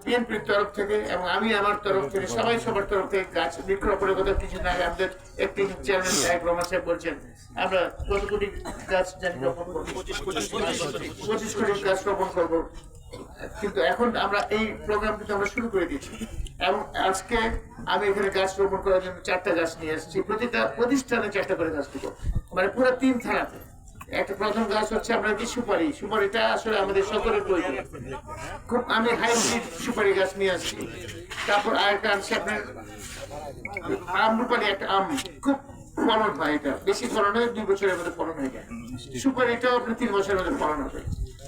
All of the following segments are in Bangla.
বিএনপির তরফ থেকে এবং আমি আমার তরফ থেকে সবাই সবার তরফ থেকে গাছ বৃক্ষরোপণের কথা কিছুদিন আগে আমাদের একটি চেয়ারম্যান সাহেব রহমান সাহেব বলছেন আমরা কত কোটি গাছ জানি রোপণ করবো, 25 কোটি গাছ রোপণ করবো। কিন্তু এখন আমরা এই প্রোগ্রাম কিন্তু আমরা শুরু করে দিয়েছি এবং আজকে আমি এখানে গাছ রোপণ করার জন্য 4টা গাছ নিয়ে আসছি। প্রতিটা প্রতিষ্ঠানে 4টা করে গাছ দিব, মানে পুরো 3 থানাতে। একটা প্রথম গাছ হচ্ছে আমরা কি সুপারি, সুপারিটা আসলে আমাদের সকলের প্রয়োজন। খুব আমি হাইব্রিড সুপারি গাছ নিয়ে আসছি। তারপর আরেকটা আনছি আপনার আম্রপালি, একটা আম খুব ফলন হয়, এটা বেশি ফলন হয়, 2 বছরের মধ্যে ফলন হয়ে যায়। সুপারিটাও আপনার 3 বছরের মধ্যে ফলন হবে।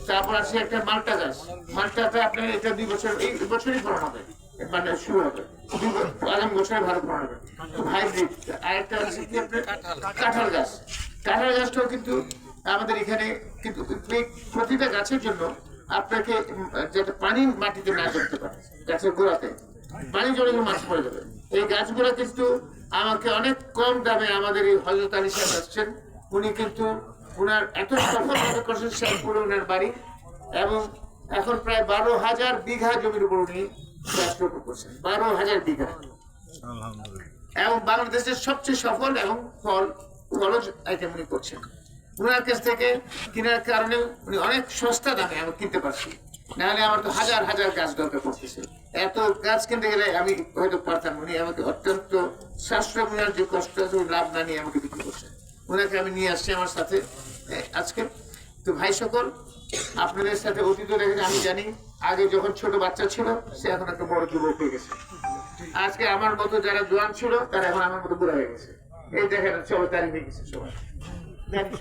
তারপর আছে একটা মালটা গাছ, মালটাটা আপনার এটা 2 বছর, এই বছরই ফলন হবে, মানে শুরু হবে, আগামী বছরে ভালো ফলন হবে, হাইব্রিড। আরেকটা আছে কি আপনার কাঁঠাল গাছ। কাঁঠাল গাছটাও কিন্তু আমাদের এখানে কিন্তু প্রতিটা গাছের জন্য আপনাকে যেটা পানি মাটিতে না করতে পারে, গাছের গোড়াতে পানি জলে মাছ পড়ে যাবে। এই গাছগুলো কিন্তু আমাকে অনেক কম দামে আমাদের এই হযরত আলী সাহেব আসছেন, উনি কিন্তু উনার এত সফলভাবে করছেন শেরপুরে উনার বাড়ি, এবং এখন প্রায় 12,000 বিঘা জমির উপর উনি গাছ রোপণ করছেন, 12,000 বিঘা, এবং বাংলাদেশের সবচেয়ে সফল এবং ফলজ আইটেম উনি করছেন। উনার কাছ থেকে কেনার কারণে উনি অনেক সস্তা দামে আমি কিনতে পারছি, নাহলে আমার তো হাজার হাজার গাছ দরকার পড়তেছে। এত গাছ কিনতে গেলে আমি হয়তো পারতাম, উনি আমাকে অত্যন্ত সাশ্রয় মূল্যের যে কষ্ট আছে লাভ না নিয়ে আমাকে বিক্রি করছেন। ওনাকে আমি নিয়ে আসছি আমার সাথে আজকে। তো ভাই সকল, আপনাদের সাথে অতীত দেখে আমি জানি, আগে যখন ছোট বাচ্চা ছিল সে এখন একটা বড় যুবক হয়ে গেছে। আজকে আমার মতো যারা জোয়ান ছিল তারা এখন আমার মতো বুড়া হয়ে গেছে। এই দেখেন সবাই তারিখ হয়ে গেছে, সবাই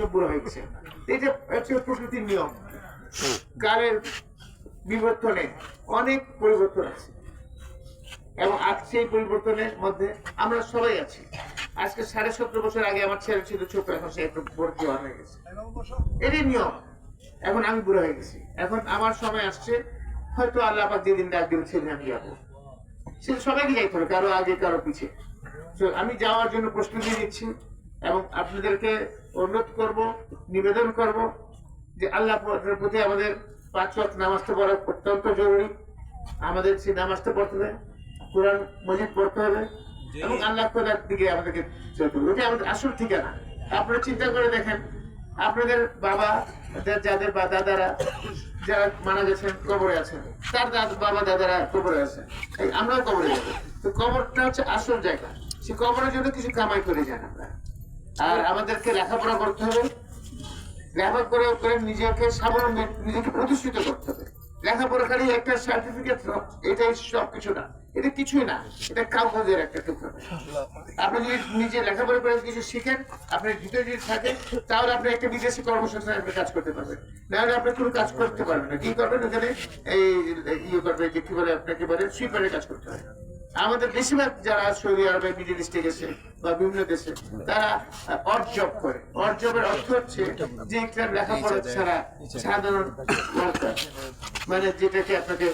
সব বুড়া হয়ে গেছে। এটা হচ্ছে প্রকৃতির নিয়ম, কালের বিবর্তনে অনেক পরিবর্তন আছে, এবং আজ সেই পরিবর্তনের মধ্যে আমরা সবাই আছি। আজকে 17.5 বছর আগে আমার ছেলে ছিল ছোট, এখন সে একটু বড় জোয়ান হয়ে গেছে। এটাই নিয়ম। এখন আমি বুড়া হয়ে গেছি, এখন আমার সময় আসছে, হয়তো আল্লাহ পাক যেদিন ডাক দিল সেদিন আমি যাবো। সে সবাইকে যাইতে হবে, কারো আগে কারো পিছিয়ে। আমি যাওয়ার জন্য প্রস্তুতি নিচ্ছি, এবং আপনাদেরকে অনুরোধ করব, নিবেদন করব যে আল্লাহ প্রতি আমাদের 5 ওয়াক্ত নামাজটা পড়া অত্যন্ত জরুরি। আমাদের সেই নামাজটা পড়তে হবে, কোরআন মজিদ পড়তে হবে, এবং আল্লাহ তাআলার দিকে আমাদেরকে চলতে হবে। ওটা আমাদের আসল ঠিকানা। আপনারা চিন্তা করে দেখেন, আপনাদের বাবা যাদের বা দাদারা যারা মারা গেছেন কবরে আছেন, তার বাবা দাদারা কবরে আছেন, আমরাও কবরে যাবো। তো কবরটা হচ্ছে আসল জায়গা। সে কবরের জন্য কিছু কামাই করে যান আমরা, আর আমাদেরকে লেখাপড়া করতে হবে, লেখাপড়া করে নিজেকে স্বাবলম্বী, নিজেকে প্রতিষ্ঠিত করতে হবে। লেখাপড়া খালি একটা সার্টিফিকেট, এটাই সব কিছু না, এটা কিছুই না, এটা কাগজের একটা টুকরো। আপনি যদি নিজে লেখাপড়া করে কিছু শিখেন, আপনার ভিতরে যদি থাকে, তাহলে আপনি একটা বিদেশি কর্মসংস্থানে আপনি কাজ করতে পারবেন, নাহলে আপনি কোনো কাজ করতে পারবেন না। কি করবেন ওখানে, এই ইয়ে করবে, যে কি বলে আপনাকে বলে সুইপারের কাজ করতে হয়। আমাদের বেশিরভাগ যারা সৌদি আরবে, মিডল ইস্টে গেছে বা বিভিন্ন দেশে, তারা অড জব করে। অড জবের অর্থ হচ্ছে যে একটা লেখাপড়া ছাড়া সাধারণ ওয়ার্কার, মানে যেটাকে আপনাকে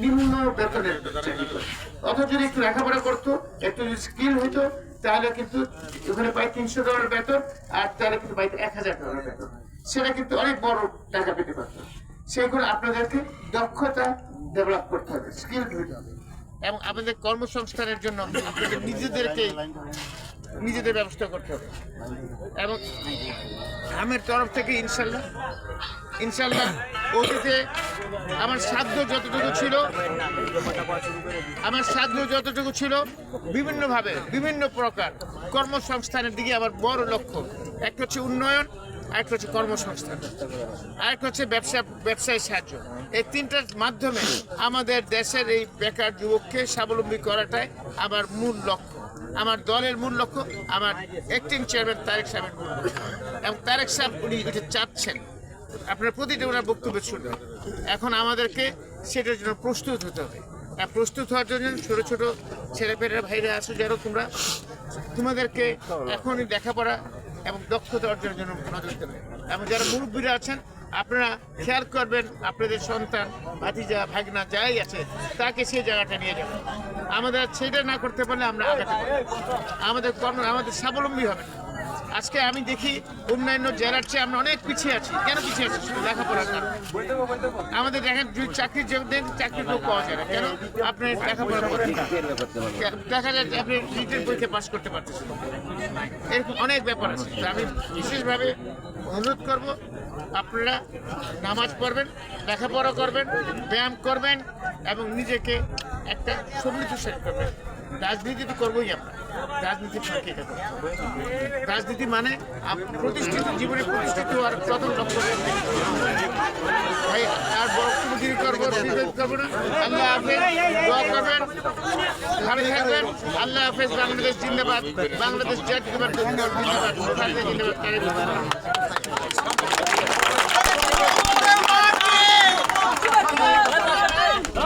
নিম্ন বেতনের চাকরি করে। অথচ যদি একটু লেখাপড়া করতো, একটু যদি স্কিল হইতো, তাহলে কিন্তু ওখানে পাই $300 বেতন, আর তাহলে কিন্তু পাইতো $1000 বেতন। সেটা কিন্তু অনেক বড় টাকা পেতে পারতো। সেগুলো আপনাদেরকে দক্ষতা ডেভেলপ করতে হবে, স্কিল হইতে হবে, এবং আমাদের কর্মসংস্থানের জন্য আপনাদের নিজেদের ব্যবস্থা করতে হবে। এবং আমার তরফ থেকে ইনশাল্লাহ অতীতে আমার সাধ্য যতটুকু ছিল বিভিন্নভাবে বিভিন্ন প্রকার কর্মসংস্থানের দিকে আমার বড় লক্ষ্য। একটা হচ্ছে উন্নয়ন, আরেকটা হচ্ছে কর্মসংস্থান, আরেকটা হচ্ছে ব্যবসায় সাহায্য। এই 3টার মাধ্যমে আমাদের দেশের এই বেকার যুবককে স্বাবলম্বী করাটাই আমার মূল লক্ষ্য, আমার দলের মূল লক্ষ্য, আমার অ্যাক্টিং চেয়ারম্যান তারেক সাহেবের মূল লক্ষ্য। এবং তারেক সাহেব উনি এটা চাচ্ছেন, আপনার প্রতিটা ওনার বক্তব্য শুনবেন। এখন আমাদেরকে সেটার জন্য প্রস্তুত হতে হবে। প্রস্তুত হওয়ার জন্য ছোটো ছোটো ছেলেপেলেরা ভাইরা আছো, যারা তোমাদেরকে এখনই লেখাপড়া এবং দক্ষতা অর্জনের জন্য নজর দেবে। এবং যারা মুরব্বীরা আছেন, আপনারা খেয়াল করবেন আপনাদের সন্তান, ভাতিজা, ভাগনা যাই আছে, তাকে সেই জায়গাটা নিয়ে যাবেন। আমাদের সেটা না করতে পারলে আমরা আগাতে পারবো, আমাদের স্বাবলম্বী হবে না। আজকে আমি দেখি অন্যান্য জেলার চেয়ে আমরা অনেক পিছিয়ে আছি। কেন পিছিয়ে আছি? শুধু লেখাপড়ার কারণে। আমাদের দেখেন যদি চাকরি যোগ দেন চাকরি লোক পাওয়া যায় না। কেন? আপনি লেখাপড়া করেন না। দেখা যায় যে আপনি রিটেন পরীক্ষা পাস করতে পারতেছেন। এরকম অনেক ব্যাপার আছে। তো আমি বিশেষভাবে অনুরোধ করব আপনারা নামাজ পড়বেন, লেখাপড়া করবেন, ব্যায়াম করবেন এবং নিজেকে একটা সমৃদ্ধশালী করবেন। রাজনীতি তো করবোই আমরা, রাজনীতির ফাঁকে এটা করবো। রাজনীতি মানে প্রতিষ্ঠিত জীবনে প্রতিষ্ঠিত হওয়ার প্রথম লক্ষ্য। ভাই আর বক্তব্য দীর্ঘ করবো না। আল্লাহ হাফেজ, দোয়া করবেন, ভালো থাকবেন। আল্লাহ হাফেজ। বাংলাদেশ জিন্দাবাদ, বাংলাদেশ জাতীয়তাবাদী দল জিন্দাবাদ, জিন্দাবাদ।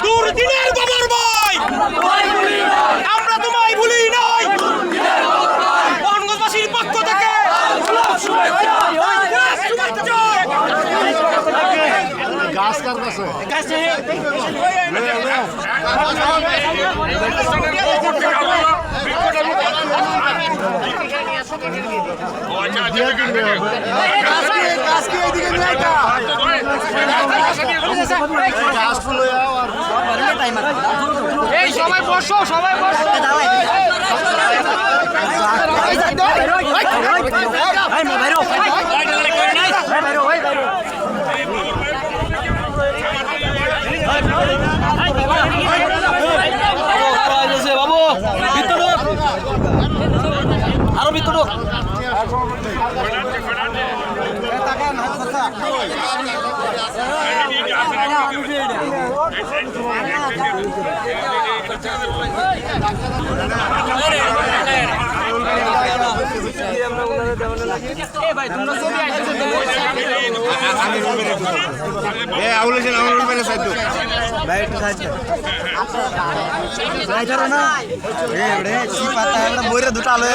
দুর্দিনের বাবার ভাই আমরা তোমায় ভুলি নাই। বনগঞ্জবাসীর পক্ষ থেকে গাছ কার কাছে সবাই বসো, সবাই বসো। বাবু আরো ভিতর দুটা আলো